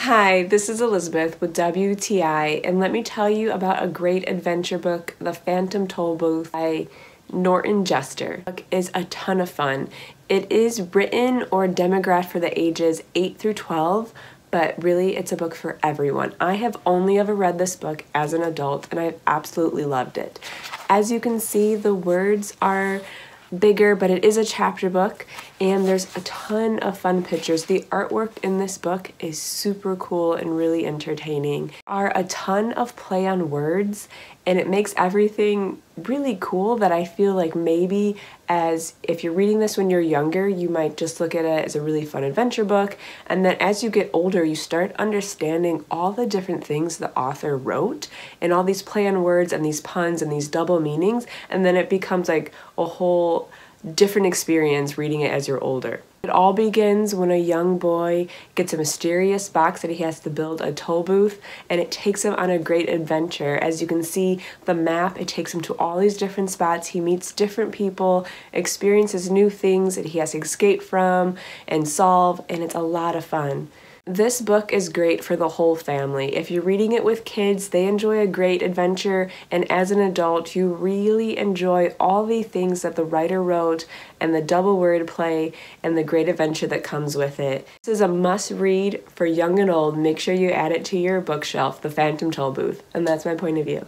Hi, this is Elizabeth with WTI, and let me tell you about a great adventure book, The Phantom Tollbooth by Norton Juster. The book is a ton of fun. It is written or demographed for the ages 8 through 12, but really it's a book for everyone. I have only ever read this book as an adult, and I've absolutely loved it. As you can see, the words are bigger, but it is a chapter book, and there's a ton of fun pictures. The artwork in this book is super cool and really entertaining. There are a ton of play on words, and it makes everything really cool that I feel like maybe as if you're reading this when you're younger, you might just look at it as a really fun adventure book, and then as you get older, you start understanding all the different things the author wrote and all these play on words and these puns and these double meanings, and then it becomes like a whole different experience reading it as you're older. It all begins when a young boy gets a mysterious box that he has to build a toll booth, and it takes him on a great adventure. As you can see, the map, it takes him to all these different spots. He meets different people, experiences new things that he has to escape from and solve, and it's a lot of fun. This book is great for the whole family. If you're reading it with kids, they enjoy a great adventure, and as an adult, you really enjoy all the things that the writer wrote and the double word play and the great adventure that comes with it. This is a must-read for young and old. Make sure you add it to your bookshelf, The Phantom Tollbooth, and that's my point of view.